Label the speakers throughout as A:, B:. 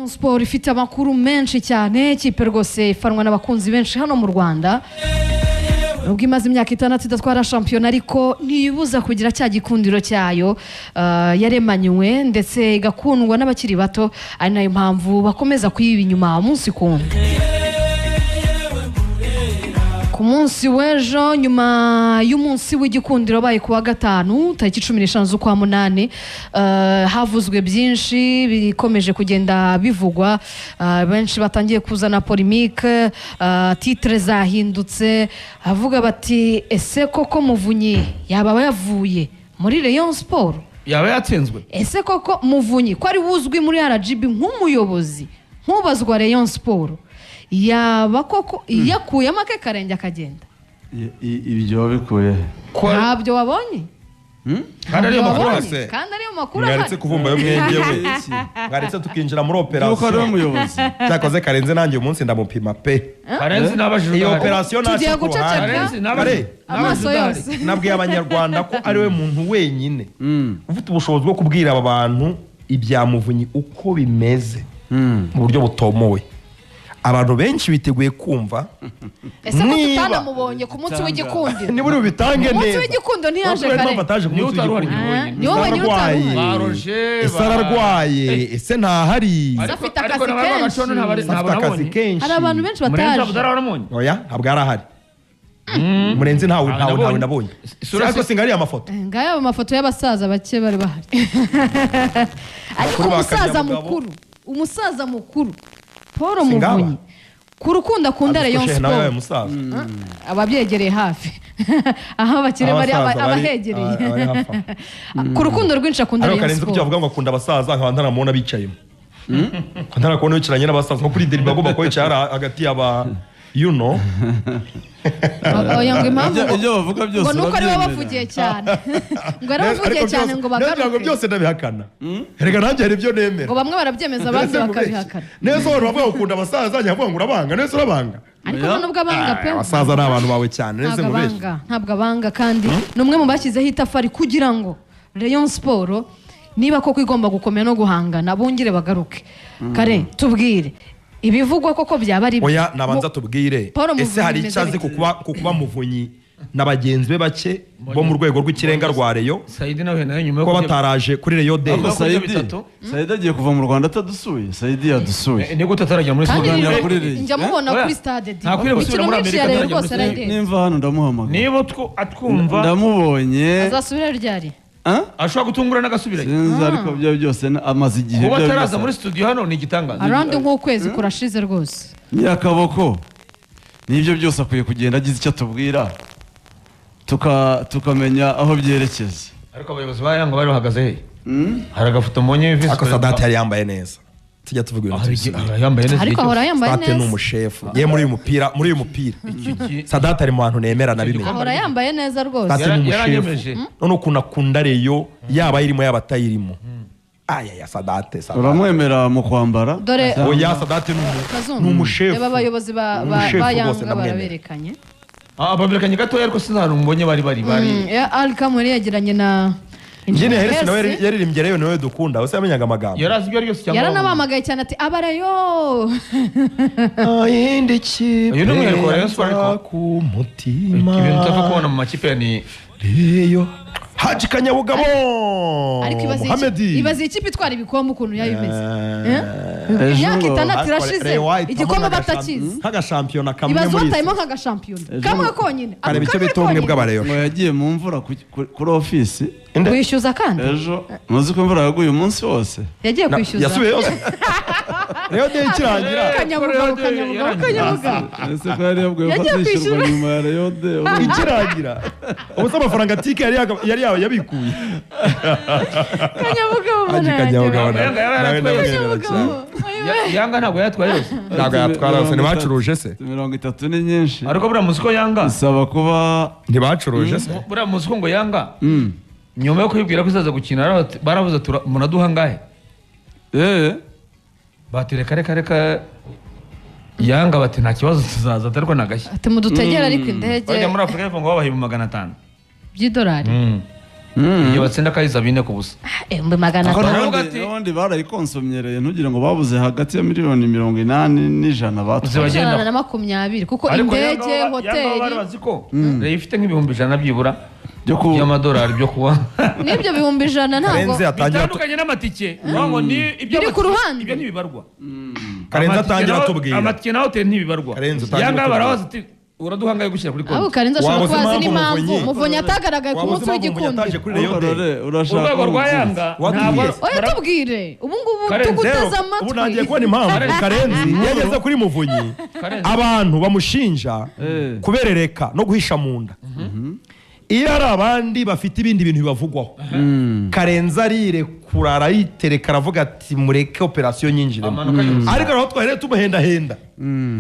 A: Sport ifite amakuru menshi cyane, ikipe rwose ifanwa n'abakunzi benshi hano mu Rwanda. Ubwo imaze imyaka 6 idatwara shampiyona ariko ntiyibuza kugira cya gikundiro cyayo yaremanywe ndetse igakundwa n'abakiri bato, ari nayo mpamvu bakomeza kuyiba inyuma umunsi kundi. Ku munsi w'ejo nyuma y'umunsi w'igikundiro baye kuwa gatanu tariki 15 z'ukwa munani, havuzwe byinshi bikomeje kugenda bivugwa, benshi batangiye kuzana polemique, titre zahindutse avuga bati ese koko Muvunyi yaba yavuye muri Rayon Sport,
B: yaba yatsinzwe,
A: ese koko Muvunyi ko ari wuzwi muri RGB nk'umuyobozi nk'ubazwa Rayon Sport yaba koko yakuyemo ake karenge akagenda.
C: Ibyo wabikuye
A: ntabyo wabonye?
B: kandi ariyo makuru
A: hose, kandi ariyo makuru
D: mwaretse kuvumba yo mwenge we mwaretse tukinjira muri operation
C: ari umuyobozi
D: cyakoze Karenze nanjye umunsi ndamupima pe.
B: Karenze nabajije
D: iyo operation
A: tugiye guceceka amaso yose.
D: Nabwiye abanyarwanda ko ari we muntu wenyine ufite ubushobozi bwo kubwira aba bantu ibya Muvunyi uko bimeze mu buryo butomowe. Abantu benshi biteguye kumva
A: ese ko tutanamubonye ku munsi w'igikundiro.
D: Ni buri bitange neza.
A: Umunsi w'igikundiro ntiyaje kare.
B: Niyo utaruhari nyine.
A: Niyo wenyine utaruhari.
B: Baroje.
D: Ese ararwaye, ese ntahari.
A: Afite akazi kenshi. Hari abantu benshi bataje.
D: Oya, ntabwo arahari. Murenzi ntawe nabonye. Ariko singari amafoto.
A: Ngaya amafoto y'abasaza bake bari bahari. Ariko umusaza mukuru Paul Muvunyi ku rukundo akunda Rayon Sport ababyegereye hafi aho abakire bari abahegereye ku rukundo rwinshi akunda Rayon Sport.
D: Karenze ko cyavuga ngo akunda abasaza nkaba ntaramubona bicayemo, ntarakubona bicaranye n'abasaza nko kuri deri bagomba ko bicara hagati y'aba
A: oya ngo impamvu
C: ibyo bavuga byose
A: ngo nuko ari bavugiye cyane ngo aravugiye cyane ngo bagaruke
D: ngo byose ndabihakana. Erega nanjye hari ibyo nemera
A: ngo bamwe barabyemeza abandi bakabihakana.
D: Neza wari bavuga ukunda abasaza nyavuga ngo urabanga, neza urabanga.
A: Ariko nubwo abanga pe
D: abasaza ni abantu bawe cyane, neza mubeshi
A: ntabwo abanga kandi numwe mu bashyizeho itafari kugira ngo Rayon Sport niba koko igomba gukomera no guhangana bongere bagaruke. Kare tubwire ibivugwa koko byaba ari
D: oya nabanza tubwire ese hari icyazi kukuba Muvunyi na bagenzi be bake bo mu rwego rw'ikirenga rwa Rayon
B: Saidi nawe nayo nyuma
D: ko bataraje kuri Rayon Day.
C: Saidi agiye kuva mu Rwanda atadusuye. Saidi yadusuye
B: ni gute atarajya muri
A: Sudan njya mubona kuri stade
B: ntakwiriye muri Amerika
C: nimva hano ndamuhamagara
B: niba atwumva
C: ndamubonye
A: azasubira ryari
B: ashobora gutungura n'agasubira
C: sinzi ariko byo byose amaze igihe
B: byo bataraza muri studio hano ni igitangaza
A: arandi nk'ukwezi kurashize rwose
C: nyakaboko nibyo byose akwiye kugenda agize icyo tubwira tukamenya aho byerekeza.
B: Ariko abayobozi ba Yanga bari bahagaze he? Hari agafoto mbonye visi
D: ko Sadate yari yambaye neza. Tujya tuvuga ibintu
B: yambaye neza
A: ariko ahora yambaye neza.
D: Sadate ni umushefu ye muri uyu mupira Sadate ari mu bantu nemera nabimenye.
A: Ahora yambaye neza rwose.
B: Yaranyemeje
D: none ukunda akunda Rayon yaba irimo yabatayirimo. Ya Sadate
C: uramwemera mu kwambara
A: dore
D: oya Sadate ni umushefu.
A: Aba bayobozi ba Yanga baraberekanye
B: ababerekanye gatoya ariko sinarumbonye bari
A: Al Kamari yagiranye na
D: Njene Hersi nawe yaririmbye Rayon nawe dukunda use yamenyaga amagambo
B: yarazi ibyo ryose cyangwa
A: yaranabamagaye cyane ati abarayo
D: ayindiki
B: uyu numwe ko Rayon Sport
D: ku mutima
B: ibintu utapfa kubona mu makipe ni
D: Rayon Haji Kanyabugabo
A: ibaze ikipe itwara ibikombe ukuntu yabimeze imyaka 6 irashize igikombe batakizi
D: nk'agashampiyona kamwe
A: muri
D: izi
A: ibazotayemo nk'agashampiyona kamwe konyine
D: kareba icyo bitumwe bw'abareyo
C: ngo yagiye mu mvura kuri ofisi
A: kwishyuza kandi
C: ejo muzi ko imvura yaguye umunsi wose
A: yagiye kwishyuza
D: yasubiye yose rero de ikirangira
A: Kanyabugabo
C: ese ko yari yabwiye ko azishyurwa nyuma ya Rayon Day
D: ikirangira ubusa amafaranga tike yari yabikuye
A: Kanyabugabo
B: Yanga ntabwo yatwaye yose
D: ntabwo yatwara yose ntibacuruje se
C: 30 ni nyinshi
B: ariko buriya muzi ko Yanga
C: isaba kuba
D: ntibacuruje se
B: buriya muzi ko ngo Yanga nyuma yo kwibwira ko izaza gukina baravuze munaduha ngahe batereka reka Yanga bati nta kibazo tuzaza atariko nagashya
A: ati mudutegera ariko indege
B: bajya muri Afrika y'Epfo ngo babahiye $500
A: by'idolari
B: igihe batsinda kayiza 4-0.
A: Ibihumbi magana
C: Ako
A: atanu.
B: Baravuga ati-
C: n'ubundi barayikonsomyereye ntugire ngo babuze hagati ya miliyoni 80 n'ijana batwaye.
B: Zibagenda.
A: Ijana na 20 kuko
B: Ariko
A: indege
B: Yanga bari
A: hoteli
B: bazi ko Rayon ifite nk'ibihumbi 100 byibura
C: Byo ku
B: by'amadolari byo kuba
A: n'ibyo bihumbi 100 ntabwo
D: Karenzi atangira
B: bitandukanye n'amatike ngo ni ibyo
A: Biri ku ruhande.
B: ibyo ntibibarwa.
D: Karenzi
B: Amatike
D: atangira
B: naho-
D: atubwira.
B: amatike na hoteli ntibibarwa.
D: Karenzi atangira
B: Yanga
D: atubwira.
B: barabaza ati uraduhangaye gushyira kuri
A: abo
B: konti.
A: Karenzi ashobora
D: Wabuze
A: kuba azi
D: impamvu
A: n'impamvu
D: Muvunyi-
A: Muvunyi atagaragaye ku
D: Wabuze
A: munsi
D: impamvu Muvunyi ataje
A: w'igikundiro
D: kuri Rayon Day.
B: Urwego rwa Yanga
D: Watubwiye.
B: ntabwo
A: oya tubwire ubu ngubu
B: Karenzi,
A: tuguteze
D: ubu nagiye kubona
A: amatwi
D: impamvu Karenzi yageze kuri Muvunyi
B: Karenzi.
D: abantu bamushinja kuberereka no guhisha mu nda iyo hari abandi bafite ibindi bintu bibavugwaho Karenzi arirekura arayitereka aravuga ati mureke operasiyo nyinjiremo
B: Amanuka yose.
D: ariko naho twahereye tumuhendahenda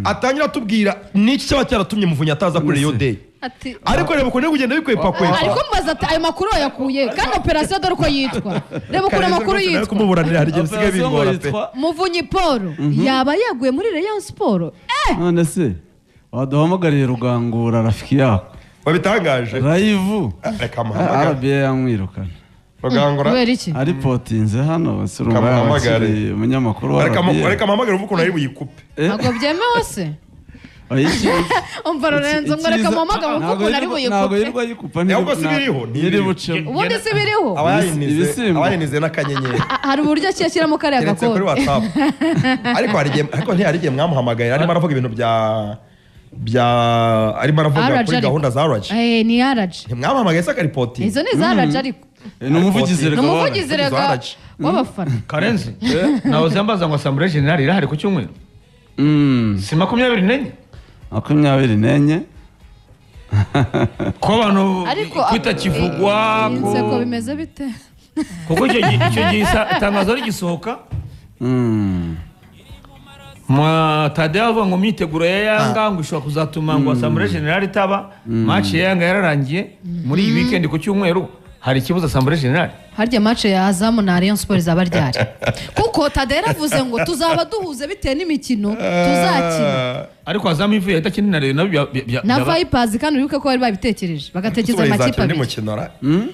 D: atangira atubwira n'iki cyaba cyaratumye Muvunyi ataza kuri Rayon Day
A: ati
D: ariko reba ukuntu kugenda bikwepa
A: ariko mubaza ati ayo makuru wayakuye kandi operasiyo dore uko yitwa reba ukuntu amakuru yitwa
D: kumuburanira hari igihe bisigaye
C: Operasiyo
D: bingora pe
C: yitwa-
A: Muvunyi Paul yaba yaguye muri Rayon Sport
C: none se waduhamagariye Rugangura rafiki yako
D: wabitangaje
C: live
D: reka muhamagare
C: RBA yamwirukana
D: Rugangura
A: kubera iki
C: aripotinze hano surumva
D: Kamuhamagare.
C: yakiriye umunyamakuru wa
D: reka muhamagare umve ukuntu ari buyikupe
A: ntabwo byemewe se umva Lorenzo ngo reka muhamagare umve ukuntu ari
C: ntabwo
A: buyikupe
C: yirwa yikupa
D: Ntabwo si biriho,
C: ntiri bucemo
A: ubundi si biriho
C: Ibisimba.
D: abayinize n'akanyenyeri
A: hari uburyo ki ashyiramo kariya
D: keretse kuri
A: gakode
D: WhatsApp ariko ntihari igihe mwamuhamagaye arimo aravuga ibintu bya arimo aravuga
A: RJ
D: kuri
A: ariko.
D: gahunda za RJ
A: ni RJ
D: ntimwamuhamagaye se akaripoti
A: izo ni za RJ ariko
C: ni umuvugizi
A: ni
C: rega
A: umuvugizi
D: Izo
A: rega
D: RJ.
A: w'abafana
B: Karenzi nawe zambaza ngo Assemblée Générale irahari ku cyumweru si 24
C: 24
B: ko abantu
A: ariko
B: kwitakivugwa
A: inseko
B: ko
A: bimeze bite
B: kuko icyo gihe itangazo rigisohoka Tadeo avuga ngo imyiteguro ya Yanga ngo ishobora kuzatuma ngo Assemblée Générale itaba match ya Yanga yararangiye muri iyi weekend ku cyumweru hari ikibuza Assemblée Générale
A: harya match ya Azam na Rayon Sport zaba ryari kuko Tadera avuze ngo tuzaba duhuze bitewe n'imikino tuzakina
B: ariko Azam ivuye itakina na Rayon nabyo
A: na Vipers kandi wibuke ko bari babitekereje bagatekereza amakipe abiri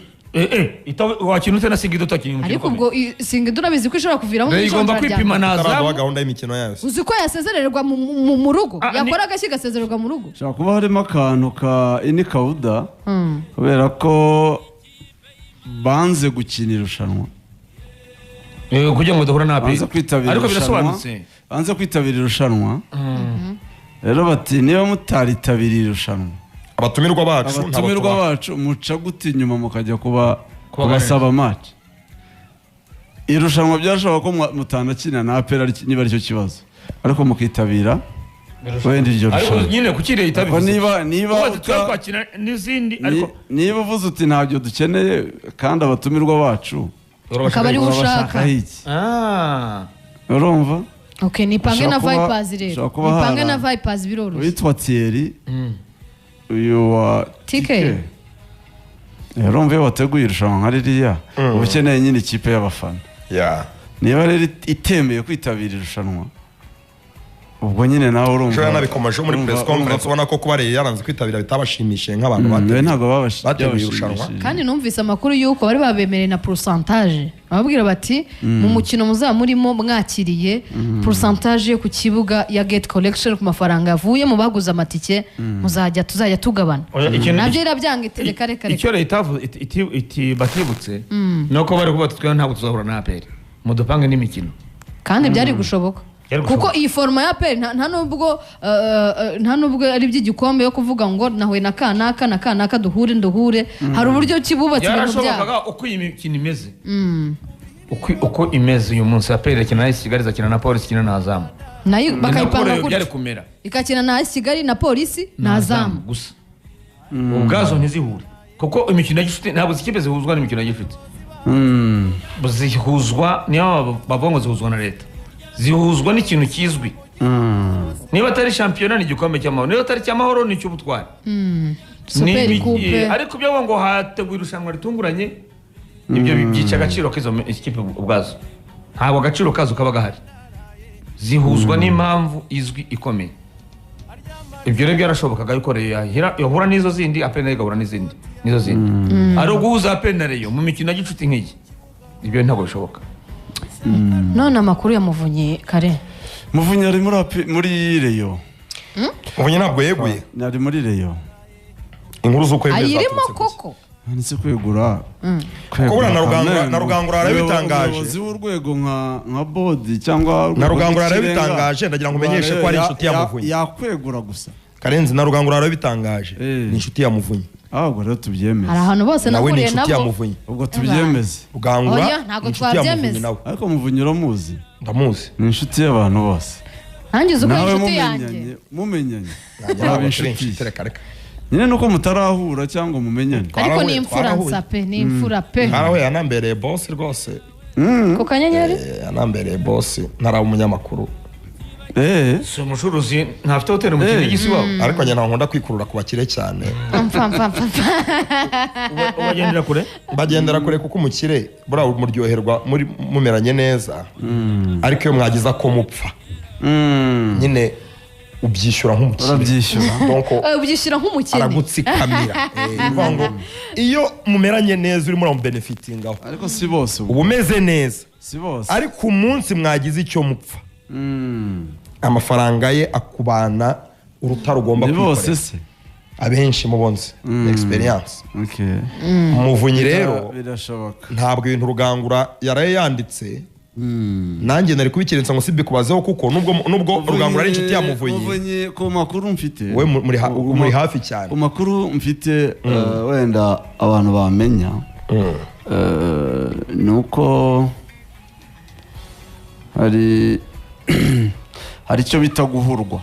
B: wakina ute na Singida utakinnye umukino
A: ariko ubwo Singida urabizi ko ishobora kuviramo
B: Rayon igomba kwipima na
D: taraduha
B: Azam
D: gahunda y'imikino yayo
A: uzi ko yasezererwa mu rugo
B: Ah,
A: yakora agashyi gasezererwa mu rugo
C: ushobora kuba harimo akantu ka ini kawuda kubera ko banze gukina irushanwa
B: kugira ngo badahura na
C: banze kwitabira
B: ariko
C: irushanwa
B: birasobanutse
C: banze kwitabira irushanwa rero bati niba mutaritabiriye irushanwa
D: abatumirwa bacu
C: abatumirwa bacu muca gute inyuma mukajya kubasaba match irushanwa byashoboka ko mutanakina na APR niba aricyo kibazo ariko mukitabira wenda iryo
B: ariko
C: rushanwa
B: nyine kuki leta
C: Ariko
B: bivuze
C: niba
B: twakina n'izindi ariko
C: niba uvuze uti ntabyo dukeneye kandi abatumirwa bacu
A: akaba ari we ushaka
C: urabashakaho iki urumva
A: okay nipange na
C: Ushobora kuba-
A: Vipers rero
C: ushobora kuba
A: nipange
C: hari-
A: na Vipers biroroshye
C: witwa Thierry uyu wa
A: TK.
C: urumva iyo wateguye irushanwa nka ririya uba ukeneye nyine ikipe y'abafana niba rero itemeye kwitabira irushanwa ubwo nyine nawe urumva
D: ushobora nabikomeje muri press conference ubona ko kuba yaranze kwitabira bitabashimishije nk'abantu
C: nawe ntabwo
D: bateguye irushanwa.
C: babashimishije
A: kandi numvise amakuru y'uko bari babemereye na pourcentage bababwira bati mu mukino muzaba murimo mwakiriye pourcentage yo ku kibuga ya gate collection ku mafaranga yavuye mu baguze amatike tuzajya tugabana nabyo irabyanga iti reka reka
B: icyo
A: reka
B: leta batibutse ni uko bari kuba twe ntabwo tuzahura na APR mudupange n'imikino
A: kandi byari gushoboka
B: Byari gushoboka.
A: kuko iyi forma ya peri nta nubwo ari iby'igikombe yo kuvuga ngo nahuye na kanaka duhure hari uburyo kibubatse ibintu byabo
B: byarashobokaga uko iyi mikino imeze uko imeze uyu munsi APR irakina na AS Kigali izakina na Polisi ikina na Azam
A: nayo bakayipanga
B: byari
A: gutyo
B: kumera
A: ikakina na AS Kigali na Polisi na Azam
B: gusa ubwazo ntizihure kuko imikino ya gishuti ntabwo ikipe zihuzwa n'imikino ya gishuti zihuzwa niyo bavuga ngo zihuzwa na leta zihuzwa n'ikintu kizwi niba atari shampiyona ni igikombe cy'amahoro niba atari cy'amahoro ni icy'ubutwari
A: Super Coupe
B: ariko byo ngo hateguye irushanwa ritunguranye ibyo byica agaciro k'izo ikipe ubwazo ntabwo agaciro kazo kaba gahari zihuzwa n'impamvu izwi ikomeye ibyo rero byarashobokaga yuko yahura n'izo zindi APR nayo igahura n'izindi nizo zindi ari uguhuza APR na Rayon mu mikino ya gicuti nk'iyi ibyo ntabwo bishoboka.
A: none amakuru ya Muvunyi kare
C: Muvunyi ari muri Rayon.
D: Muvunyi ntabwo yeguye
C: ari muri Rayon.
D: inkuru z'uko yemeza
A: ayirimo koko
C: nanditse kwegura
D: kubura na rugangura arabitangaje
C: umuyobozi w'urwego nka bodi cyangwa
D: na rugangura arabitangaje ndagira ngo umenyeshe ko ari inshuti ya Muvunyi
C: yakwegura gusa
D: Karenzi na rugangura arabitangaje ni inshuti ya Muvunyi
C: ahubwo rero tubyemeze
A: hari ahantu bose
D: nawe ni
A: nahuriye
D: inshuti ya
A: nabo
D: Muvunyi
C: ubwo tubyemeze
D: rugangura
A: Oya, ntabwo
D: inshuti ya Muvunyi
A: twabyemeza.
D: nawe
C: ariko Muvunyi uramuzi
D: ndamuzi
C: ni inshuti y'abantu bose
A: nanjye uzi ko
C: nawe
A: inshuti yanjye
C: mumenyanye
D: yaba
C: inshuti
D: reka
C: nyine nuko mutarahura cyangwa mumenyane
A: ariko ni imfura nsa pe ni imfura pe
D: haraho yanambereye boss rwose
A: ku kanyenyeri
D: yanambereye boss ntara umunyamakuru
B: si umucuruzi ntafite hoteli mu Kinigi si wabo
D: ariko njye ntabwo nkunda kwikurura ku bakire cyane
B: ubagendera kure
D: bagendera kure kuko umukire buriya muryoherwa mumeranye neza ariko iyo mwagize ko mupfa nyine ubyishyura nk'umukire
C: urabyishyura
A: ubyishyura nk'umukene
D: aragutsikamira bivuga ngo iyo mumeranye neza urimo uramubenefitingaho
C: ariko si bose
D: uba umeze neza
C: si bose
D: ariko umunsi mwagize icyo mupfa amafaranga ye akubana urutaro ugomba
C: ni bose
D: kwikorera
C: se
D: abenshi mubonze experience Muvunyi rero
C: birashoboka
D: ntabwo ibintu rugangura yaraye yanditse nanjye nari kubikirenza ngo sibi kubazeho kuko nubwo rugangura ari inshuti ya Muvunyi
C: ku makuru mfite
D: we muri hafi cyane
C: ku makuru mfite wenda abantu bamenya ni uko hari icyo bita guhurwa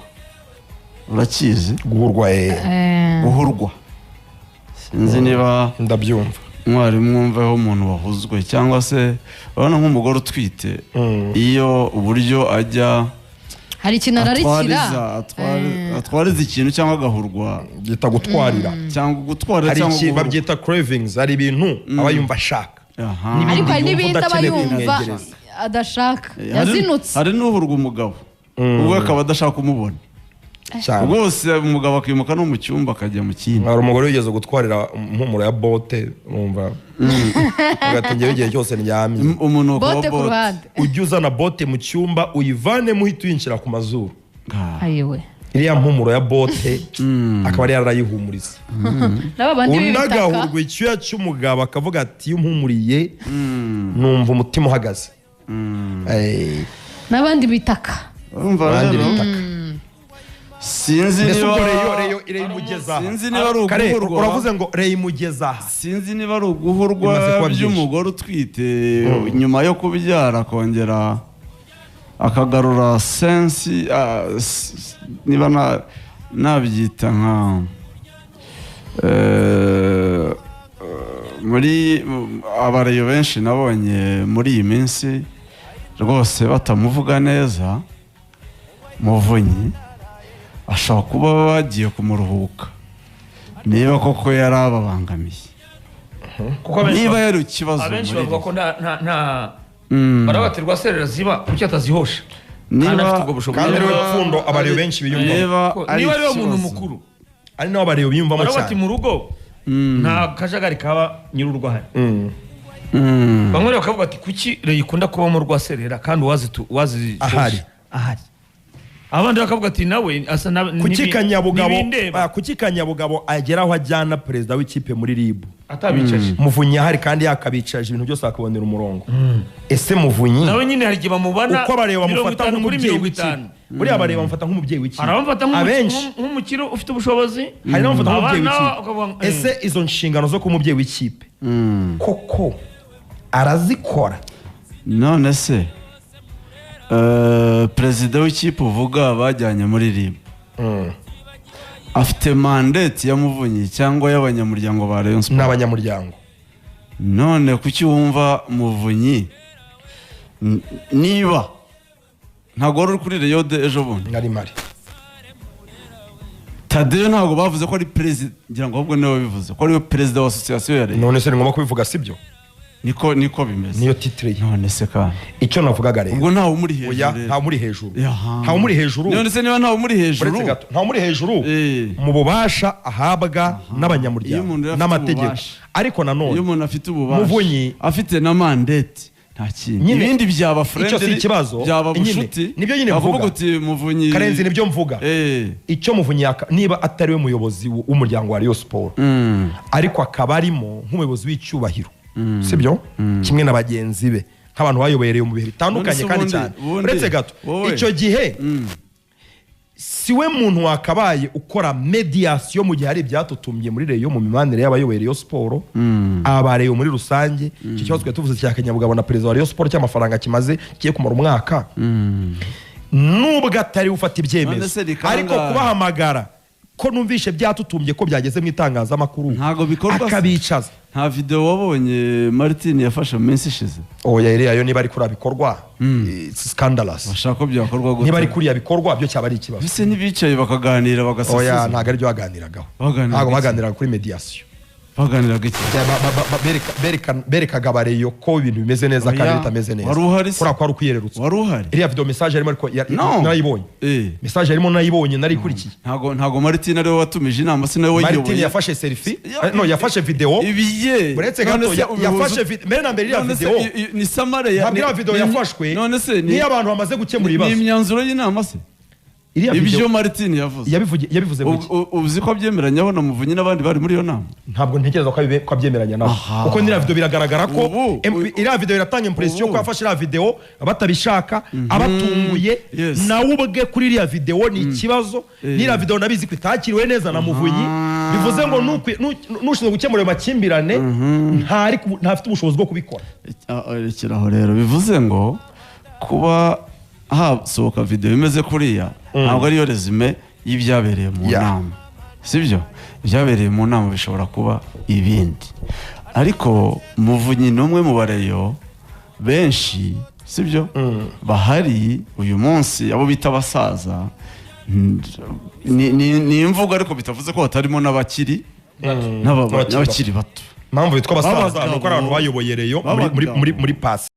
C: urakizi guhurwa sinzi niba
D: ndabyumva
C: mwari mwumveho umuntu wahuzwe cyangwa se urabona nk'umugore utwite iyo uburyo ajya
A: hari ikintu ararikira
C: atwariza ikintu cyangwa agahurwa
D: byita gutwarira
C: cyangwa gutwara cyangwa
D: hari babyita cravings hari ibintu aba yumva ashaka
A: ariko hari n'ibindi aba yumva adashaka yazinutse
C: hari n'uhurwa umugabo ubwo akaba adashaka kumubona rwose umugabo akimuka no mu cyumba akajya mu kindi
D: hari umugore wigeze gutwarira impumuro ya bote numva ugatingira igihe cyose ndyamye
A: bote ku ruhande
D: ujya uzana bote mu cyumba uyivanemo uhita uyinshira ku mazuru
A: ayiwe
D: iriya mpumuro ya bote akaba ari yarayihumuriza unagahurwa icyuya cy'umugabo akavuga ati iyo umpumuriye numva umutima uhagaze
A: n'abandi bitaka
C: sinzi niba
D: ari uguhurwa uravuze ngo reyimugeza
C: sinzi niba ari uguhurwa by'umugore utwite nyuma yo kubyara akongera akagarura sensi niba nabyita nka muri abareyo benshi nabonye muri iyi minsi rwose batamuvuga neza Muvunyi ashobora kuba bagiye kumuruhuka niba koko yari ababangamiye niba yari ikibazo
B: abenshi bavuga ko nta barabaterwa serera ziba kuki atazihosha
D: kandi ariwe pfundo abariyo benshi biyumvamo
B: niba ariwe muntu mukuru
D: ari nawe abariyo biyumvamo cyane
B: barabati mu rugo nta kajagari kaba nyir'urugo ahari bamwe bakavuga ati kuki reyo ikunda kubamo rwa serera kandi wazi
D: ahari
B: abandi bakavuga ati nawe asa
D: kuki Kanyabugabo agera aho ajyana perezida w'ikipe muri RIB
B: atabicaje
D: Muvunyi ahari kandi yakabicaje ibintu byose akabonera umurongo ese Muvunyi
B: nawe nyine hari igihe bamubana
D: uko bareba bamufata nk'umubyeyi w'ikipe buriya bareba bamufata nk'umubyeyi w'ikipe
B: arabamufata nk'umukire ufite ubushobozi
D: hari n'abamufata nk'umubyeyi w'ikipe ese izo nshingano zo kuba umubyeyi w'ikipe koko arazikora
C: none se perezida w'ikipe uvuga bajyanye muri RIB afite mandate ya Muvunyi cyangwa y'abanyamuryango ba Rayon Sports
D: n'abanyamuryango
C: none kuki wumva Muvunyi niba ntabwo wari uri kuri Rayon de ejo bundi
D: nari mari
C: Tadeyo ntabwo bavuze ko ari perezida ngira ngo ahubwo niwe bivuze ko ari we perezida wa association ya Rayon
D: none se ni ngombwa kubivuga sibyo
C: niko bimeze
D: niyo titre ye.
C: none se kandi
D: icyo navugaga rero
C: ubwo ntawe umuri hejuru
D: oya
C: rero.
D: ntawe muri hejuru
C: Yaha.
D: ntawe muri hejuru
C: none se niba ntawe umuri hejuru
D: uretse gato ntawe muri hejuru mu bubasha ahabwa n'abanyamuryango n'amategeko ariko nanone
C: iyo umuntu afite ububasha
D: Muvunyi
C: afite na mandate nta kintu ibindi byaba friendly
D: icyo si ikibazo
C: byaba bushuti
D: nibyo nyine mvuga
C: uti Muvunyi
D: Karenzi nibyo mvuga icyo Muvunyi niba atari we muyobozi w'umuryango wa Rayon Sport ariko akaba arimo nk'umuyobozi w'icyubahiro sibyo kimwe na bagenzi be nk'abantu bayobereye mu bihe bitandukanye kandi cyane uretse gato icyo gihe siwe muntu wakabaye ukora mediation mu gihe hari ibyatutumbye muri Rayon mu mimanire y'abayoboye Rayon Sport abareyo muri rusange icyo kibazo tuvuze cya Kanyabugabo na president wa Rayon Sport cy'amafaranga kimaze kiye kumara umwaka nubwo atari ufata ibyemezo ariko kubahamagara ko numvishe byatutumbye ko byageze mu itangazamakuru
C: ntago bikorwa
D: akabicaza
C: nta video wabonye Martin yafashe mu minsi ishize
D: oya iriya niba ari kuri abikorwa scandalous
C: bashaka ko byakorwa gute
D: niba ari kuri abikorwa byo cyaba ari ikibazo
C: bise nibicaye bakaganira bagasasuza
D: oya ntago ari byo baganiragaho ntago baganiraga kuri mediation
C: baganiraga iki
D: berekaga abareyo ko ibintu bimeze neza kandi bitameze neza kuri ko ari ukuyererutsa
C: wari uhari
D: iriya video message yarimo ariko narayibonye message yarimo nayibonye narikurikiye
C: ntago Martin ariwe watumije inama si nawe wayiyoboye
D: Martin yafashe selfie no yafashe video
C: ibiye
D: uretse gato yafashe mbere na mbere iriya video
C: ni samare ya
D: iriya video yafashwe ni abantu bamaze gukemura ibibazo
C: ni imyanzuro y'inama se ibyo Martin yavuze uzi ko abyemeranyaho na Muvunyi n'abandi bari muri iyo nama
D: ntabwo ntekereza ko abyemeranya nabo kuko n'iriya video biragaragara ko iriya video iratanga impression ko yafashe iriya video batabishaka abatunguye nawe ubwe kuri iriya video ni ikibazo n'iriya video nabizi ko itakiriwe neza na Muvunyi bivuze ngo nushinzwe gukemura ayo makimbirane ntafite ubushobozi bwo kubikora
C: rekeraho rero bivuze ngo kuba hasohoka video imeze kuriya ntabwo ariyo resume y'ibyabereye mu nama sibyo ibyabereye mu nama bishobora kuba ibindi ariko Muvunyi n'umwe mu bareyo benshi sibyo bahari uyu munsi abo bita abasaza ni imvugo ariko bitavuze ko hatarimo n'abakiri bato mpamvu
D: bitwa abasaza nuko ari abantu bayoboye Rayon muri pasi